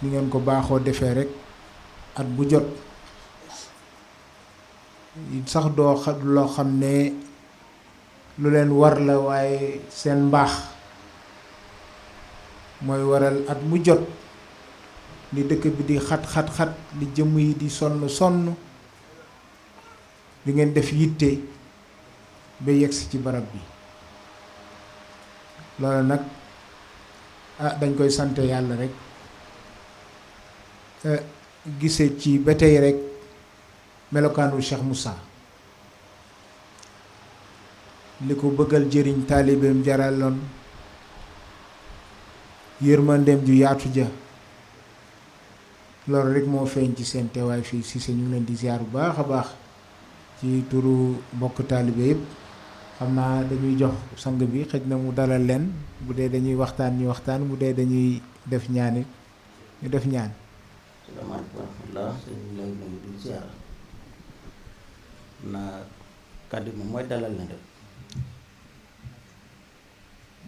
ni ngeen ko baaxoo defee rek at bu jot sax doo loo xam ne lu leen war la waaye seen mbaax mooy waral at mu jot li dëkk bi di xat-xat-xat li jëmm yi di sonn li ngeen def yitte ba yegsi ci barab bi loolu nag dañ koy sante yàlla rek gise ci ba tey rek melokaanu Cheikh Moussa li ko bëggal jëriñ taalibeem jaraloon yërmandeem ju yaatu ja loolu rek moo feeñ ci seen teewaay fii si ñu leen di ziar bu baax a baax ci turu mbokk taalibe yëpp xam naa dañuy jox sang bi xëj na mu dalal leen bu dee dañuy waxtaan ñu waxtaan bu dee dañuy def ñaanit ñu def ñaan. salaamaaleykum wa rahmatulah sëñ bi lay nuyu di ziar naa kàddu moom mooy dalal na rek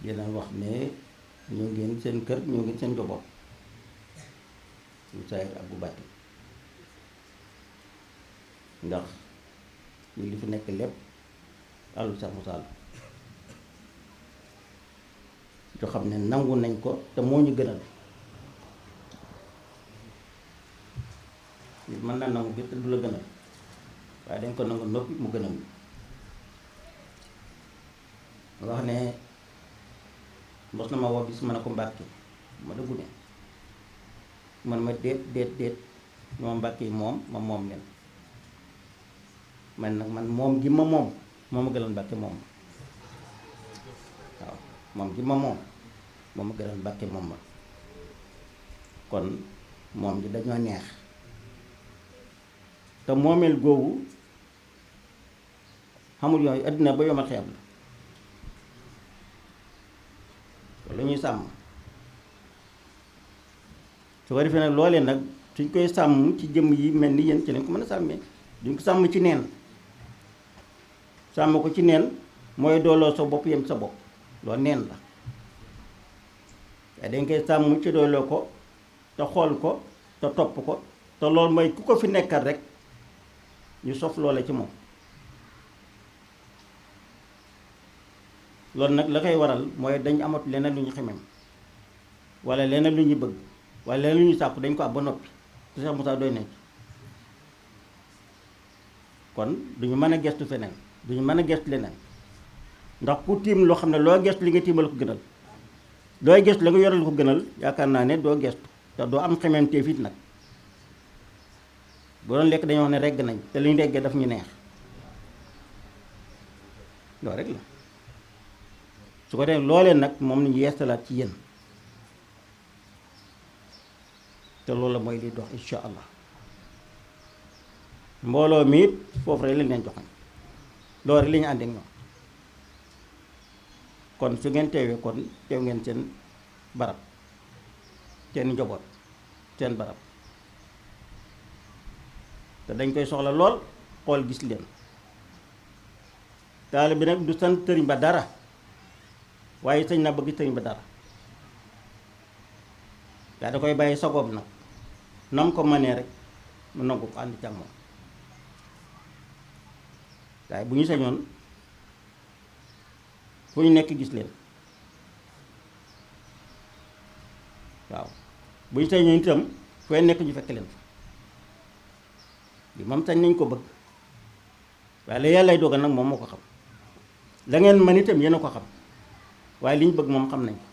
dina wax ne ñoo ngeen seen kër ñoo ngeen seen njaboot bu saayir ak bu bàtti ndax ñu li fi nekk lépp àllu Cheikh Moussa la yoo xam ne nangu nañ ko te moo ñu gënal nit mën naa nangu biir te du la gënal waaye dañ ko nangu noppi mu gënal ñu wax ne mos na ma woo bis ma ne ko Mbàkke ma dëggu ne man ma déet ñoo Mbàkke yi moom ma moom leen man nag man moom gi ma moom moo ma gënal Mbàkke moom waaw moom gi ma moom moo ma gënal Mbàkke moom ma kon moom gi dañoo neex te moomeel googu xamul yooyu àddina ba yoma xeeb la loolu ñuy sàmm su ko defee nag loolee nag suñ koy sàmm ci jëmm yi mel ni yéen ci lañ ko mën a sàmmee duñ ko sàmm ci neen sàmm ko ci neen mooy dooloo sa bopp yem sa bopp loolu neen la waaye dañ koy sàmm ci dooloo ko te xool ko te topp ko te loolu mooy ku ko fi nekkal rek ñu sof loola ci moom loolu nag la koy waral mooy dañ amatu leneen lu ñu xemem wala leneen lu ñu bëgg wala leneen lu ñu sàkku dañ ko am ba noppi te Cheikh Moussa doy nañ kon duñu mën a gestu feneen duñu mën a gestu leneen ndax ku tiim loo xam ne loo gestu li nga tiimal ko gënal looy gestu la nga yoral ko gënal yaakaar naa ne doo gestu te doo am xememtee fit nag boo doon lekk dañoo wax ne regg nañ te li ñu reggee daf ñu neex loolu rek la su ko defee loolee nag moom nañu yeesalaat ci yéen te loolu la mooy li dox insha allah mbooloo mi it foofu rek lañ leen joxoñ loolu rek la ñu ànd ak ñoom kon su ngeen teewee kon teew ngeen seen barab seen njaboot seen barab te dañ koy soxla lool xool gis leen taalibe bi nag du sant sëriñ ba dara waaye sëñ na bëgg sëriñ ba dara daa da koy bàyyi sagoom nag nam ko mënee rek mu nangu ko ànd ci ak moom waaye bu ñu sañoon fu ñu nekk gis leen waaw bu ñu sañoon itam fooy nekk ñu fekk leen fa li moom sañ nañ ko bëgg waaye la yàllay dogal nag moom moo ko xam la ngeen mën itam yéen a ko xam waaye li ñu bëgg moom xam nañ ko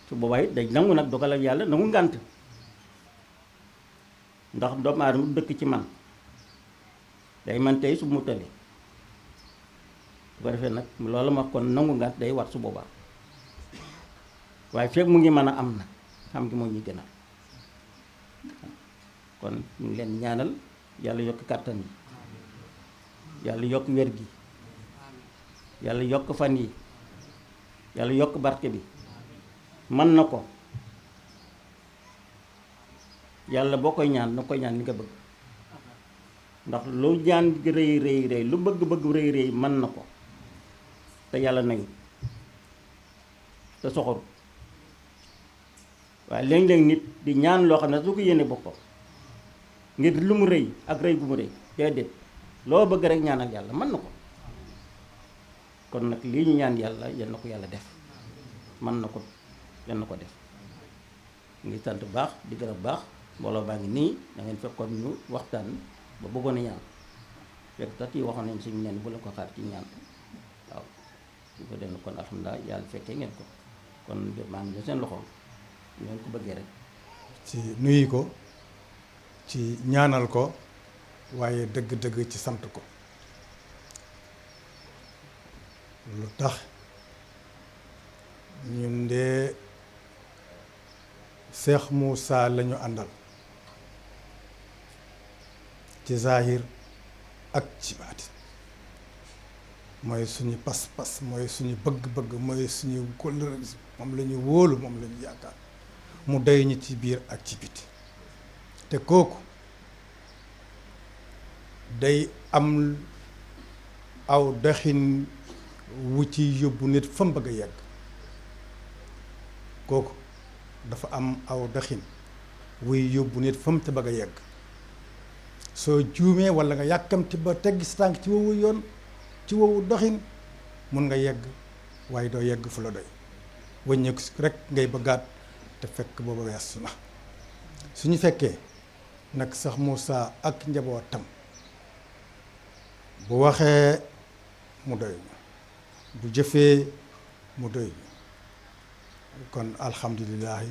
su boobaa it dañ nangu nag dogal ak yàlla nangu ngànt ndax doomu aadama du dëkk ci man day man tey su mu tëlee su ko defee nag loolu ma kon nangu ngànt day war su boobaa waaye fekk mu ngi mën a am nag xam ngi moo ñuy gënal kon ñu ngi leen ñaanal yàlla yokk kàttan yi yàlla yokk wér gi yàlla yokk fan yi yàlla yokk barke bi mën na ko yàlla boo koy ñaan na koy ñaan li nga bëgg ndax lu ñaan rëy rëy rëy lu bëgg-bëgg rëy rëy mën na ko te yàlla nañu te soxoru waaye léeg-léeg nit di ñaan loo xam ne su ko yéene boppam ngir lu mu rëy ak rëy gu mu rëy déedéet loo bëgg rek ñaanal yàlla mën na ko kon nag lii ñu ñaan yàlla yal na ko yàlla def mën na ko yal na ko def ngi sant baax di gërëm baax mbooloo baa ngi nii da ngeen fekkoon ñu waxtaan ba bëggoon a ñaan fekk tax yi waxoon nañ suñu neen bu la ko xaar ci ñaan waaw ñu ko denn kon alhamdulilah yàlla fekkee ngeen ko kon maa ngi seen loxo ngeen ko bëggee rek ci nuyu ko ci ñaanal ko waaye dëgg-dëgg ci sant ko lu tax ñun de Cheikh Moussa lañu àndal ci zahir ak ci baati mooy suñu pas-pas mooy suñu bëgg-bëgg mooy suñu kóllëre moom la ñu wóolu moom la ñu yaakaar mu doy ñi ci biir ak ci biti te kooku day am aw doxin wu ci yóbbu nit fa mu bëgg a yegg kooku dafa am aw doxin wuy yóbbu nit fa mu te bëgg a yegg soo juumee walla nga yàkkamti ba teggi sa tànk ci wowu yoon ci wowu doxin mun nga yegg waaye doo yegg fu la doy wëññeeku rek ngay bëggaat te fekk booba weesu na suñu fekkee nag sax Moussa ak njabootam bu waxee mu doy bu jëfee mu doy kon alhamdulilahi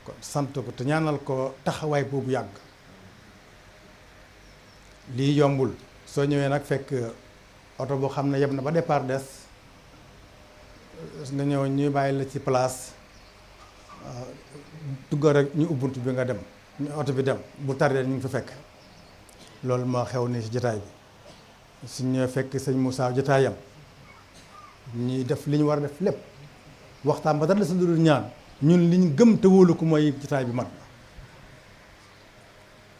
kon sant ko te ñaanal ko taxawaay boobu yàgg lii yombul soo ñëwee nag fekk oto boo xam ne yeb na ba départ des nga ñëw ñuy bàyyi la ci place dugga rek ñu ubbunt bi nga dem ñu oto bi dem bu tardé ñu ngi fa fekk loolu moo xew ni ci jotaay bi suñ ñëwee fekk sëñ Moussa jotaayam ñuy def li ñu war a def lépp waxtaan ba dara la sa dul ñaan ñun li ñu gëm te wóolu ko mooy jotaay bi mat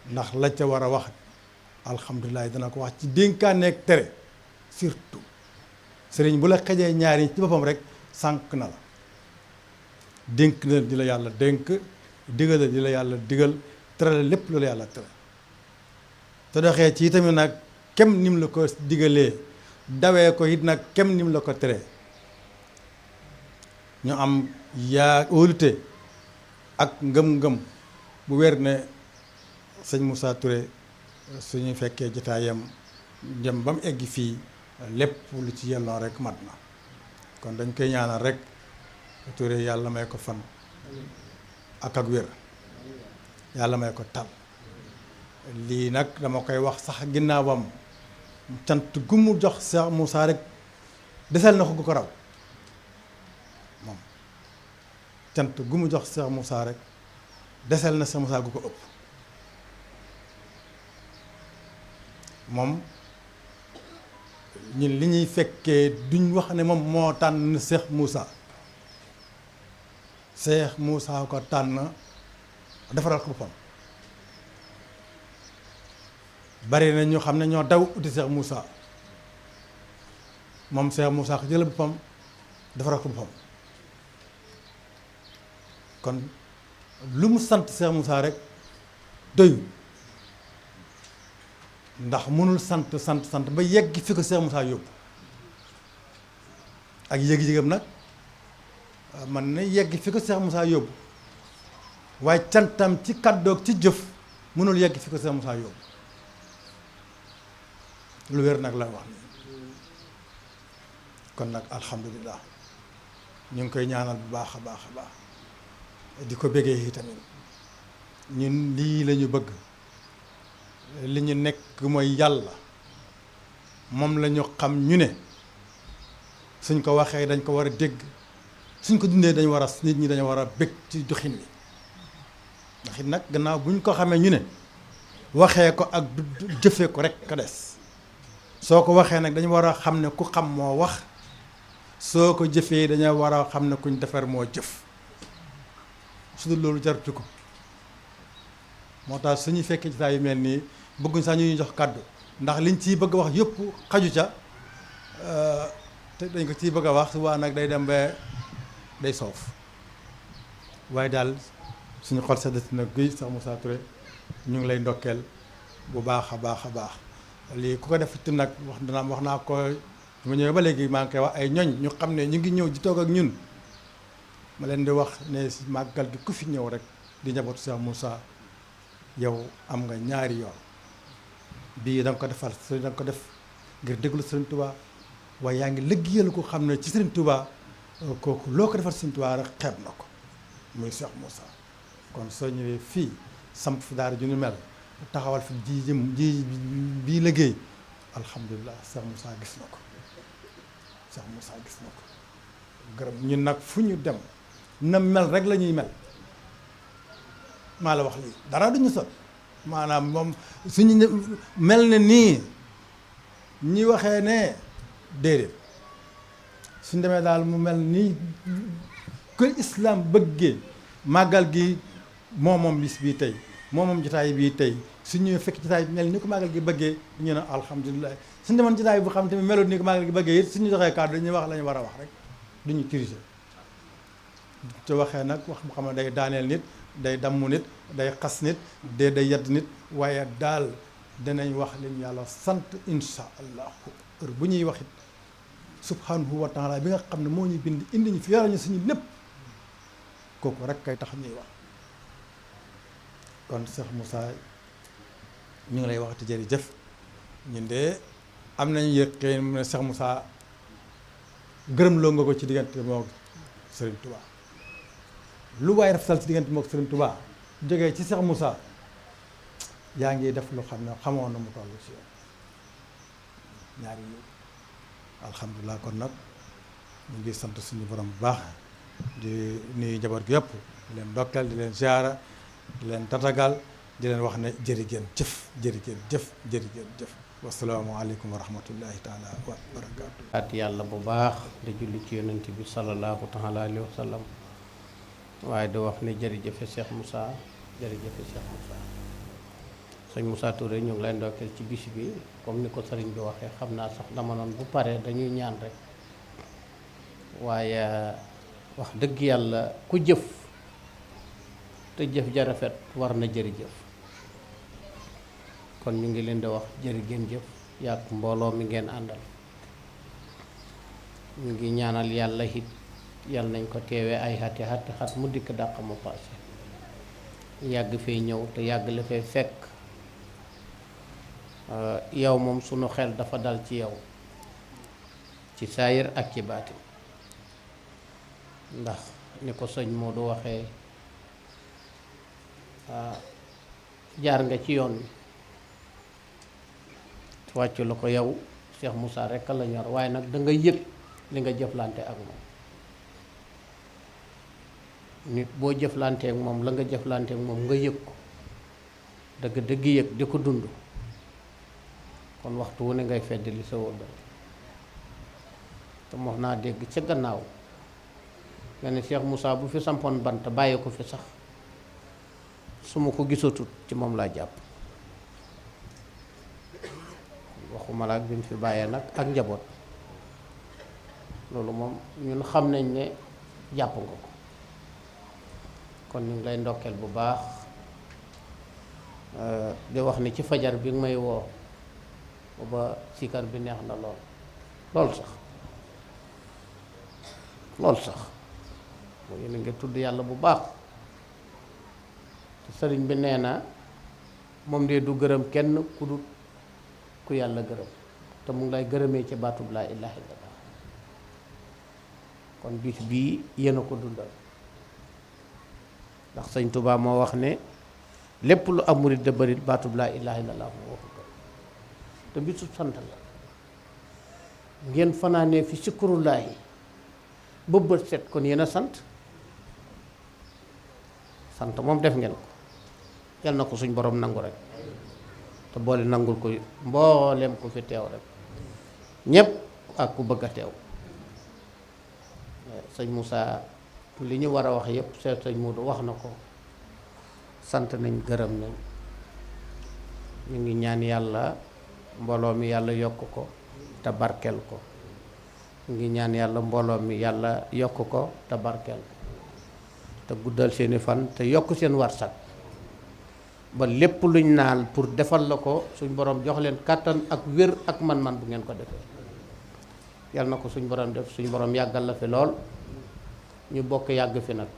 na ndax la ca war a wax alhamdulilah dana ko wax ci dénkaaneeg tere surtout sëriñ bu la xejee ñaari ci boppam rek sànq na la dénk na di la yàlla dénk digal la di la yàlla digal tere la lépp lu la yàlla tere te doxee ci tamit nag kem nim la ko digalee dawee ko it nag kem nim la ko tere ñu am yaa óolute ak ngëm-ngëm bu wér ne sëñ Moussa Touré suñu fekkee jotaayam jëm ba mu egg fii lépp lu ci yelloo rek mat na kon dañ koy ñaanal rek Touré yàlla may ko fan ak wér yàlla may ko tal lii nag dama koy wax sax ginnaawam cant gu mu jox Cheikh Moussa rek desal na ko gu ko raw moom cant gu mu jox Cheikh Moussa rek desal na Cheikh Moussa gu ko ëpp moom ñun li ñuy fekkee duñ wax ne moom moo tànn Cheikh Moussa Cheikh Moussa ko tànn defaral ko boppam bari na ñu xam ne ñoo daw uti Cheikh Moussa moom Cheikh Moussa ko jël boppam defaral ko boppam kon lu mu sant Cheikh Moussa rek doyu ndax mënul sant ba yegg fi ko Cheikh Moussa yóbbu ak yëg-yëgam nag man na yegg fi ko Cheikh Moussa yóbbu waaye cantam ci kàddoog ci jëf mënul yegg fi ko Cheikh Moussa yóbbu lu wér nag la wax ni kon nag alhamdulilah ñu ngi koy ñaanal bu baax a baax a baax di ko béggee yi tamit ñun lii la ñu bëgg li ñu nekk mooy yàlla moom la ñu xam ñu ne suñ ko waxee dañ ko war a dégg suñ ko dundee dañ war a nit ñi dañu war a bég ci joxin wi ndax it nag gannaaw buñ ko xamee ñu ne waxee ko ak jëfee ko rek ka des soo ko waxee nag dañu war a xam ne ku xam moo wax soo ko jëfee dañu war a xam ne kuñ defar moo jëf su dul loolu jaratu ko moo tax suñu fekkee ci saa yu mel nii bëgguñ sax ñuy jox kàddu ndax liñ ciy bëgg a wax yëpp xaju ca te dañ ko ciy bëgg a wax waa nag day dem ba day soof waaye daal suñu xol seddati na guy sax Moussa Touré ñu ngi lay ndokkeel bu baax a baax a baax lii ku ko def itam nag wax naa ko ma ñëwee ba léegi maa ngi koy wax ay ñoñ ñu xam ne ñu ngi ñëw di toog ak ñun ma leen di wax ne si màggal gi ku fi ñëw rek di njabootu Cheikh Moussa yow am nga ñaari yoon bii da nga ko defal da nga ko def ngir déglu Serigne Touba waaye yaa ngi liggéeyal ko xam ne ci Serigne Touba kooku loo ko defal Serigne Touba rek xeeb na ko muy Cheikh Moussa kon soo ñëwee fii samp fi daara ju ñu mel taxawal fi ji bii liggéey alhamdulilah Cheikh Moussa gis na ko Cheikh Moussa gis na ko gërëm ñun nag fu ñu dem na mel rek la ñuy mel maa la wax lii dara duñu sot maanaam moom suñu mel ne nii ñi waxee ne déedéet suñ demee daal mu mel nii kër islam bëggee màggal gi moom bis bii tey moom jotaay bii tey su ñëwee fekk jotaay bi mel ni ko màggal gi bëggee ñu ne alhamdulilah suñu demoon jotaay bu xam tamit meloon ni ko màggal gi bëggee it suñu joxee kàddu dañuy wax la ñu war a wax rek duñu tricher te waxee nag wax bu xam ne day daaneel nit day damm nit day xas nit day yedd nit waaye daal danañ wax leen yàlla sant insha allahu heure bu ñuy wax it subhanahu wa taala bi nga xam ne moo ñu bind indi ñu fi yore ñu suñu lépp kooku rek kay tax ñuy wax kon Cheikh Moussa ñu ngi lay waxati jërëjëf ñun de am nañu yëqee ne Cheikh Moussa gërëm loo nga ko ci diggante mook Serigne Touba lu waay rafetal ci diggante mook Serigne Touba jógee ci Cheikh Moussa yaa ngi def lu xam ne xamoon na mu toll ci yow ñaari yi alhamdulilah kon nag ñu ngi sant suñu borom bu baax di nuyu njaboot gi yëpp di leen dokkal di leen ziara di leen tatagal di leen wax ne jërëjëf jëf wasalaamaaleykum wa rahmatullahi taala wa barakaatu. at yàlla bu baax di julli ci yonent bi sallallahu taala alayhi wa sallam waaye di wax ne jërëjëfe Cheikh Moussa jërëjëfe Cheikh Moussa sëñ Moussa Touré ñu ngi lay ndokkeel ci bis bi comme ni ko sëriñ bi waxee xam naa sax dama noon bu paree dañuy ñaan rek waaye wax dëgg yàlla ku jëf te jëf ja rafet war na jërëjëf kon ñu ngi leen di wax jërë ngeen jëf yàgg mbooloo mi ngeen àndal ñu ngi ñaanal yàlla it yàlla nañ ko teewee ay xat mu dikk dàq mu paase yàgg fee ñëw te yàgg la fee fekk yow moom sunu xel dafa dal ci yow ci saayir ak ci baatin ndax ni ko sëñ Modou waxee jaar nga ci yoon wi wàccu la ko yow Cheikh Moussa rekk la ñor waaye nag da nga yëg li nga jëflante ak moom nit boo jëflante ak moom la nga jëflante ak moom nga yëg ko dëgg yëg di ko dund kon waxtu wu ne ngay fedd li sa wóor te wax naa dégg ca gannaaw nga ne Cheikh Moussa bu fi sampoon bant bàyyi ko fi sax su ma ko gisatut ci moom laa jàpp waxuma la ak bi mu fi bàyyee nag ak njaboot loolu moom ñun xam nañ ne jàpp nga ko kon ñu ngi lay ndokkeel bu baax di wax ni ci fajar bi nga may woo booba sikar bi neex na lool sax moo yéen a ngi tudd yàlla bu baax te sëriñ bi nee na moom de du gërëm kenn ku dul ku yàlla gërëm te mu ngi lay gërëmee ci baatub laa ilaaha illallah kon bis bii yéen a ko dundal ndax sëñ Tuubaa moo wax ne lépp lu am murit de bërit baatub laa ilaaha illallah moo wax ko te bisu sant la ngeen fanaanee fi sikkurullaahi ba bët set kon yéen a sant moom def ngeen ko yal na ko suñ borom nangu rek te boole nangul ko mboolem ko fi teew rek ñépp ak ku bëgg a teew sëñ Moussa li ñu war a wax yépp sëñ Modou wax na ko sant nañ gërëm nañ ñu ngi ñaan yàlla mbooloo mi yàlla yokk ko te barkeel ko ngi ñaan yàlla mbooloo mi yàlla yokk ko te barkeel ko te guddal seeni fan te yokk seen warsak ba lépp luñ naal pour defal la ko suñ borom jox leen kàttan ak wér ak man-man bu ngeen ko defee yal na ko suñ borom def suñ borom yàggal la fi lool ñu bokk yàgg fi nag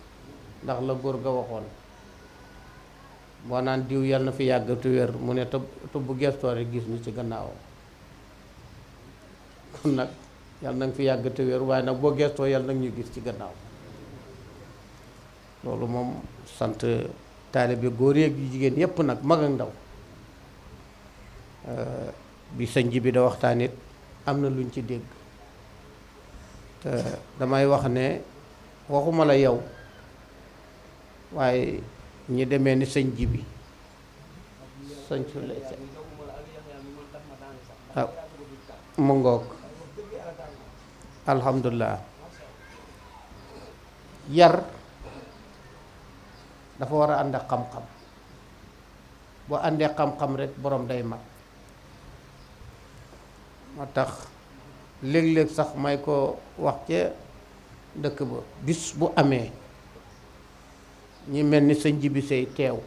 ndax la góor ga waxoon boo naan diw yal na fi yàgg te wér mu ne te bu gestoo rek gis ñu ci gannaawam kon nag yal na nga fi yàgg te wér waaye nag boo gestoo yal nag ñu gis ci gannaaw loolu moom sant taalibe góor yeeg yu jigéen yépp nag mag ak ndaw bi sëñ ji bi da waxtaan it am na luñ ci dégg te damay wax ne waxuma la yow waaye ñi demee ni sëñ ji bi sëñ su lay mu ngoog alhamdulilah yar dafa war a ànd ak xam-xam boo àndee xam-xam rek borom day mat moo tax léeg-léeg sax may ko wax ca dëkk ba bis bu amee ñi mel ni sëñ Jibi Sey teew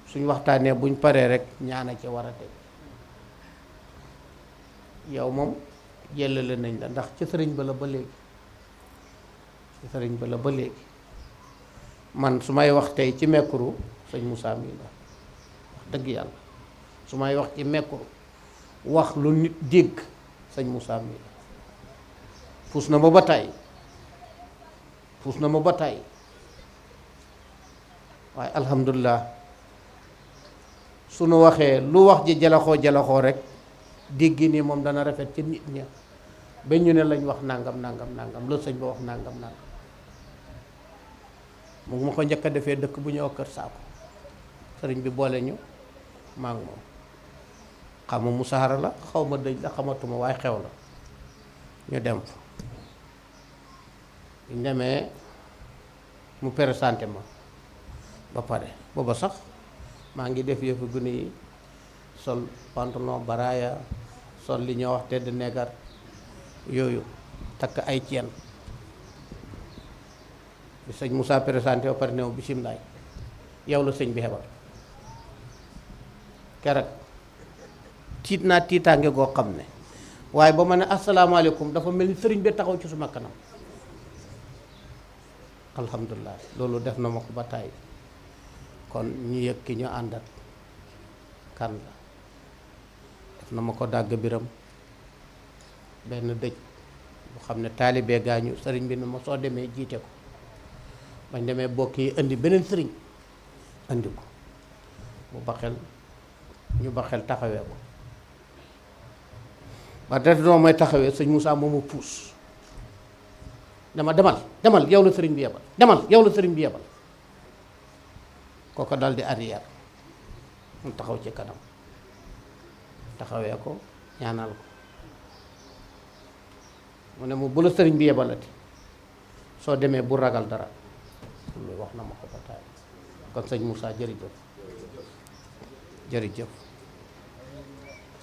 suñ waxtaanee buñ paree rek ñaana ca war a teg yow moom jëlale nañ la ndax ci sëriñ ba la ba léegi ci sëriñ ba la ba léegi man su may wax tey ci mekkuru sëñ Moussa mii la wax dëgg yàlla su may wax ci mekkuru wax lu nit dégg sëñ Moussa mii la puus na ma ba tàyyi puus na ma ba tàyyi waaye alhamdulilah su nu waxee lu wax ji jalaxoo rek dégg ni moom dana rafet ci nit ña ba ñu ne lañ wax nangam la sëñ ba wax nangam mu ma ko njëkk a defee dëkk bu ñëw kër saako sëriñ bi boole ñu maa ngi moom xama mu saxara la xaw ma dëj la xamatuma waaye xew la ñu dem fa ñu demee mu présenté ma ba pare booba sax maa ngi def yëfu gune yi sol pantalon baraaya sol li ñoo wax tedd neegar yooyu takk ay ceen bi sëñ Moussa présenté ba pare new bisimilaay yow la sëñ bi xebal keroog tiit naa tiitaange goo xam ne waaye ba ma ne asalaamaaleykum dafa mel ni sëriñ bi taxaw ci suma kanam alhamdulilah loolu def na ma ko ba tàyyi kon ñu yëg ki ñu àndat kan la def na ma ko dàgg biram benn dëj bu xam ne taalibee gaañu sëriñ bi ne ma soo demee jiite ko bañ demee bokk yi indi beneen sëriñ indi ko bu baxel ñu baxel taxawee ko ba def noo may taxawee sëñ Moussa moomu puus dama demal yow la sëriñ bi yebal demal yow la sëriñ bi yebal kooko dal di arrière mu taxaw ci kanam taxawee ko ñaanal ko mu ne mu bu la sëriñ bi yebalati soo demee bu ragal dara lu wax na ma ko ba taay kon sëñ Moussa jërëjëf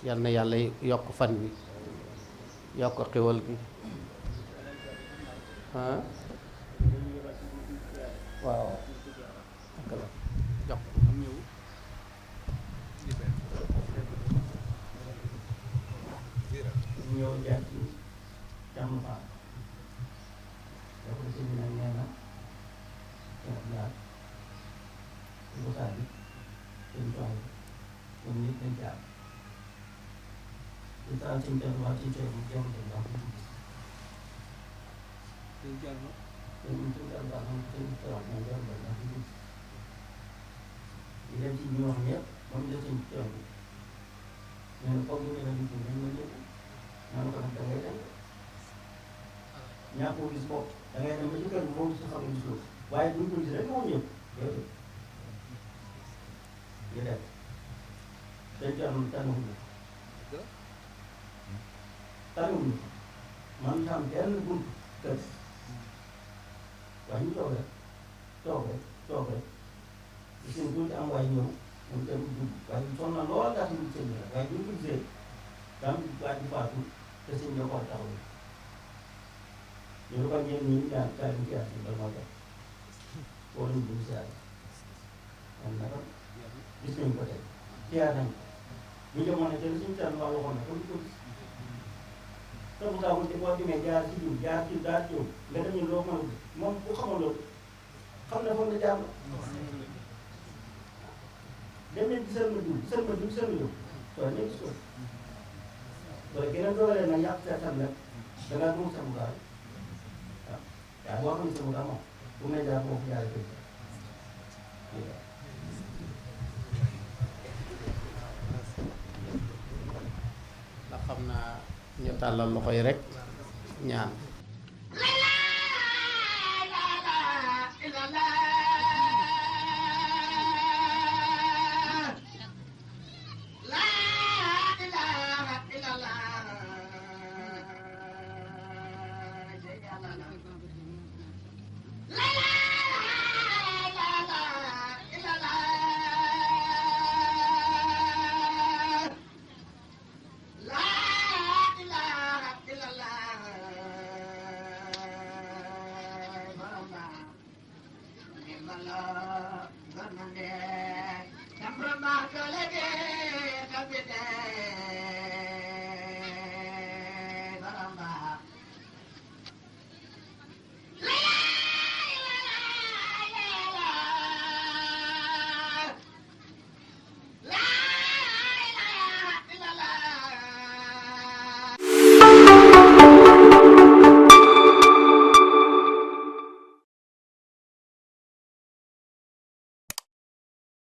yal na yàlla yokk fan wi yokk xéwal gi waaw jox ñëw jaar ci jàmm faam dafa sëñ bi nag nee na ñaar Moussa bi sëñ Soxna ñoom ñëpp dañ jaar di taal sëñ Thierno waa sëñ Thierno jàmm sëñ baax sëñ Thierno baax sëñ Thierno ñoom jàmm baax di dem ci ñu wax ñëpp moom la sëñ Thierno nee na foog ñu ne la nit ñi dañ ma ñëw naa ko nag da ngay dem ñaa ko gis bopp da ngay dem ba ci kër moom si xam gis loolu waaye duñ ko gis rek moo ñëw déedéet ñu dem dañ ci am tànnuwuñu man tam benn bunt kër waaye ñu toog rek gis nga tuuti am waaye ñëw ñoom tamit dugg waaye sonn na lool ndax ñu seen waaye duñ ko gisee yéen ñi ñaan kaay bu jaar ba moo def wala ñu dugg si àll am na kon gis nañ ko tey jaar nañ ko bu jamono jël suñu tànn waa waxoon na ko du ko gis te bu gaaw te boo demee jaar ci jiw jaar ci yow nga dem ñu loo mën a moom bu xamoon loolu xam na foog nga jaar la dem leen gisal ma jiw soo ne gis ko wala gën a doolee nag yàq sa tam nag da ngaa dugg sa bu gaaw waaw boo xam ne sa bu gaaw moom bu may jaar boo ko jaaree koy ndax xam naa ñu tàllal loxo yi rek ñaan Sambrama kalage kabide